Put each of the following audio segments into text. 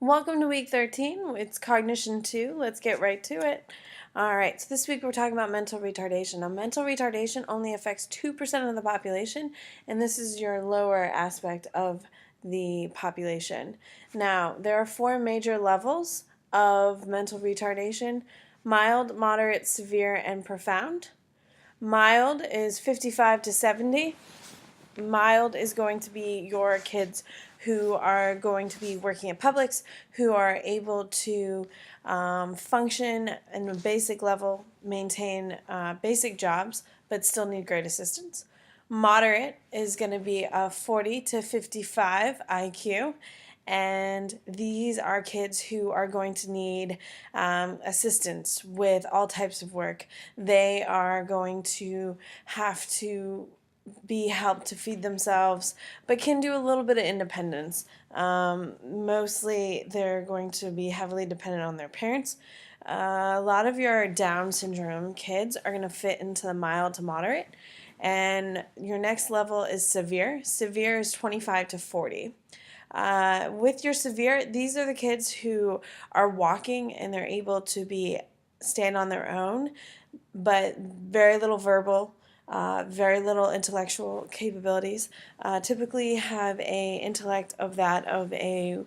Welcome to week 13. It's Cognition 2. Let's get right to it. Alright, so this week we're talking about mental retardation. Now, mental retardation only affects 2% of the population, and this is your lower aspect of the population. Now, there are 4 major levels of mental retardation: mild, moderate, severe, and profound. Mild is 55 to 70. Mild is going to be your kids who are going to be working at Publix, who are able to function in a basic level, maintain basic jobs, but still need great assistance. Moderate is going to be a 40 to 55 IQ. And these are kids who are going to need assistance with all types of work. They are going to have to be helped to feed themselves, but can do a little bit of independence. Mostly they're going to be heavily dependent on their parents. A lot of your Down syndrome kids are going to fit into the mild to moderate, and your next level is severe. Severe is 25 to 40. With your severe, these are the kids who are walking and they're able to stand on their own, but very little verbal, very little intellectual capabilities. Typically have a intellect of that of a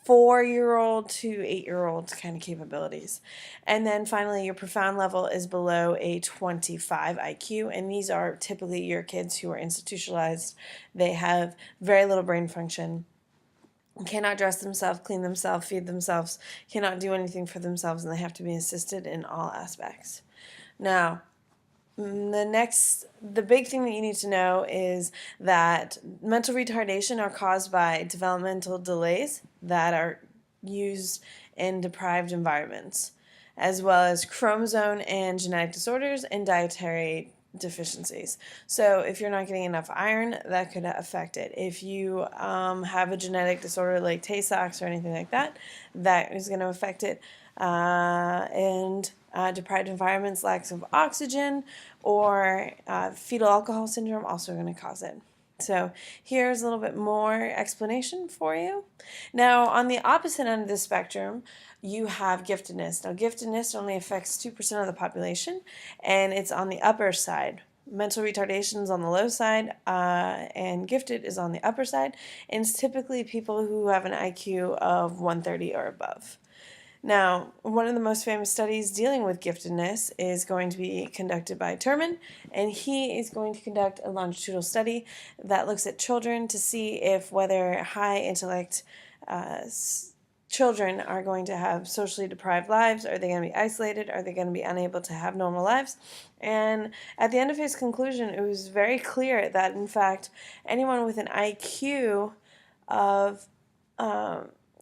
4-year-old to 8-year-old kind of capabilities. And then finally, your profound level is below a 25 IQ, and these are typically your kids who are institutionalized. They have very little brain function, cannot dress themselves, clean themselves, feed themselves, cannot do anything for themselves, and they have to be assisted in all aspects. Now, the big thing that you need to know is that mental retardation are caused by developmental delays that are used in deprived environments, as well as chromosome and genetic disorders and dietary deficiencies. So if you're not getting enough iron, that could affect it. If you have a genetic disorder like Tay-Sachs or anything like that, that is going to affect it. And deprived environments, lacks of oxygen, or fetal alcohol syndrome also going to cause it. So here's a little bit more explanation for you. Now, on the opposite end of the spectrum, you have giftedness. Now, giftedness only affects 2% of the population, and it's on the upper side. Mental retardation is on the low side, and gifted is on the upper side, and it's typically people who have an IQ of 130 or above. Now, one of the most famous studies dealing with giftedness is going to be conducted by Terman, and he is going to conduct a longitudinal study that looks at children to see if whether high intellect children are going to have socially deprived lives. Are they going to be isolated? Are they going to be unable to have normal lives? And at the end of his conclusion, it was very clear that, in fact, anyone with an IQ of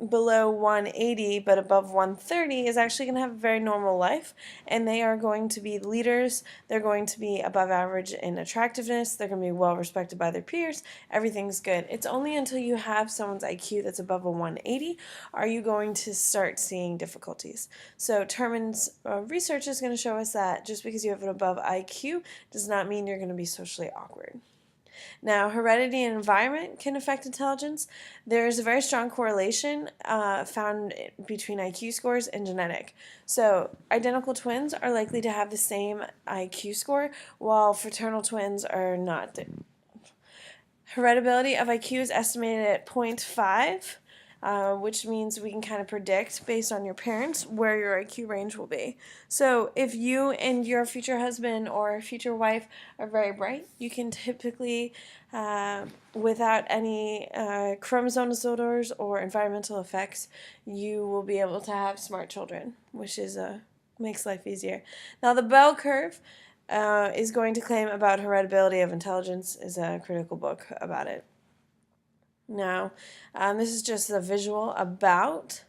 below 180 but above 130 is actually going to have a very normal life, and they are going to be leaders. They're going to be above average in attractiveness. They're going to be well respected by their peers. Everything's good. It's only until you have someone's IQ that's above a 180 are you going to start seeing difficulties. So Terman's research is going to show us that just because you have an above IQ does not mean you're going to be socially awkward. Now, heredity and environment can affect intelligence. There's a very strong correlation found between IQ scores and genetic. So, identical twins are likely to have the same IQ score, while fraternal twins are not. Heritability of IQ is estimated at 0.5. Which means we can kind of predict based on your parents where your IQ range will be. So if you and your future husband or future wife are very bright, you can typically, without any chromosome disorders or environmental effects, you will be able to have smart children, which is makes life easier. Now, the bell curve is going to claim about heritability of intelligence, is a critical book about it. Now, this is just a visual about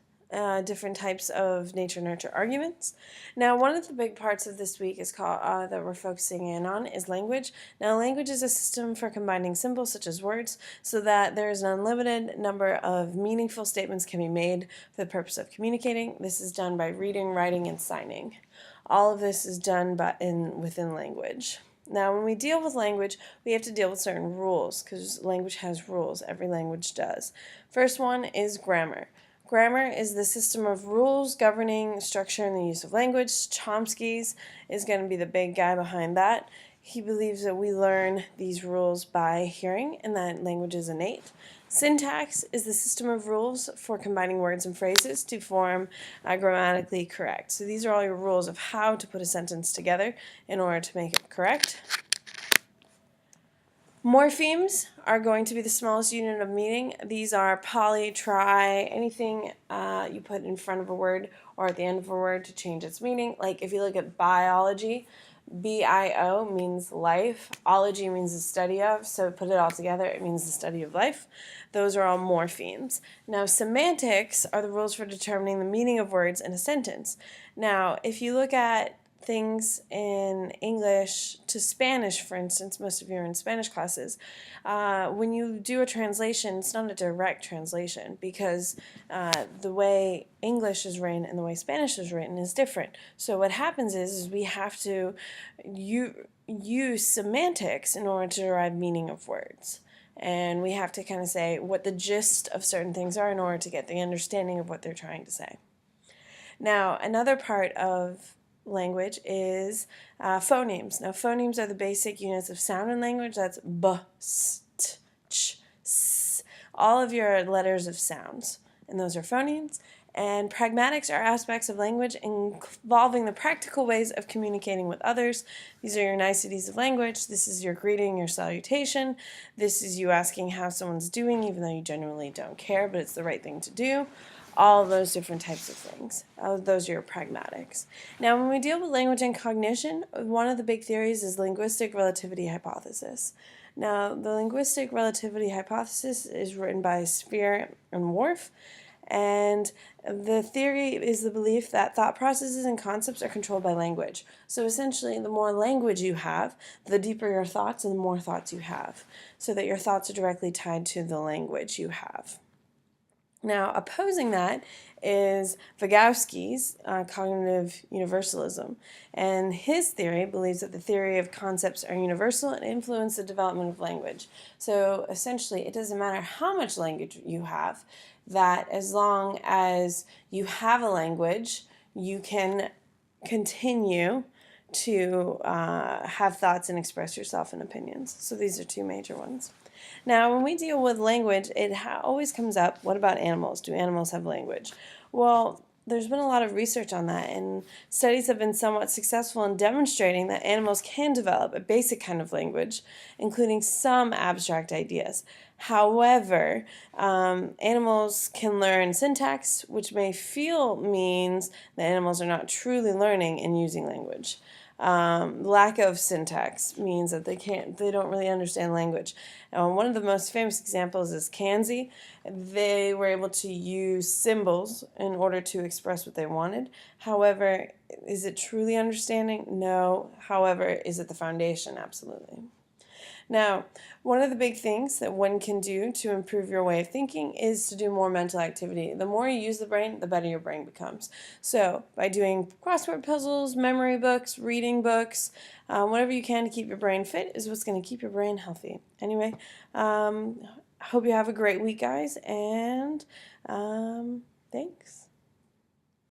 different types of nature-nurture arguments. Now, one of the big parts of this week is called that we're focusing in on is language. Now, language is a system for combining symbols such as words so that there is an unlimited number of meaningful statements can be made for the purpose of communicating. This is done by reading, writing, and signing. All of this is done within language. Now, when we deal with language, we have to deal with certain rules because language has rules. Every language does. First one is grammar. Grammar is the system of rules governing structure and the use of language. Chomsky's is going to be the big guy behind that. He believes that we learn these rules by hearing and that language is innate. Syntax is the system of rules for combining words and phrases to form grammatically correct. So these are all your rules of how to put a sentence together in order to make it correct. Morphemes are going to be the smallest unit of meaning. These are poly, tri, anything you put in front of a word or at the end of a word to change its meaning. Like if you look at biology, B-I-O means life. Ology means the study of, so put it all together, it means the study of life. Those are all morphemes. Now, semantics are the rules for determining the meaning of words in a sentence. Now, if you look at things in English to Spanish, for instance, most of you are in Spanish classes, when you do a translation, it's not a direct translation because the way English is written and the way Spanish is written is different. So what happens is we have to use semantics in order to derive meaning of words. And we have to kind of say what the gist of certain things are in order to get the understanding of what they're trying to say. Now, another part of language is phonemes. Now, phonemes are the basic units of sound in language. That's b, s, t, ch, s. All of your letters of sounds, and those are phonemes. And pragmatics are aspects of language involving the practical ways of communicating with others. These are your niceties of language. This is your greeting, your salutation. This is you asking how someone's doing, even though you genuinely don't care, but it's the right thing to do. All of those different types of things. Those are your pragmatics. Now, when we deal with language and cognition, one of the big theories is linguistic relativity hypothesis. Now, the linguistic relativity hypothesis is written by Spear and Worf, and the theory is the belief that thought processes and concepts are controlled by language. So essentially, the more language you have, the deeper your thoughts and the more thoughts you have, so that your thoughts are directly tied to the language you have. Now, opposing that is Vygotsky's cognitive universalism, and his theory believes that the theory of concepts are universal and influence the development of language. So essentially, it doesn't matter how much language you have, that as long as you have a language, you can continue to have thoughts and express yourself and opinions. So these are two major ones. Now, when we deal with language, it always comes up, what about animals? Do animals have language? Well, there's been a lot of research on that, and studies have been somewhat successful in demonstrating that animals can develop a basic kind of language, including some abstract ideas. However, animals can learn syntax, which may feel means that animals are not truly learning and using language. Lack of syntax means that they don't really understand language. One of the most famous examples is Kanzi. They were able to use symbols in order to express what they wanted. However, is it truly understanding? No. However, is it the foundation? Absolutely. Now, one of the big things that one can do to improve your way of thinking is to do more mental activity. The more you use the brain, the better your brain becomes. So, by doing crossword puzzles, memory books, reading books, whatever you can to keep your brain fit is what's going to keep your brain healthy. Anyway, I hope you have a great week, guys, and thanks.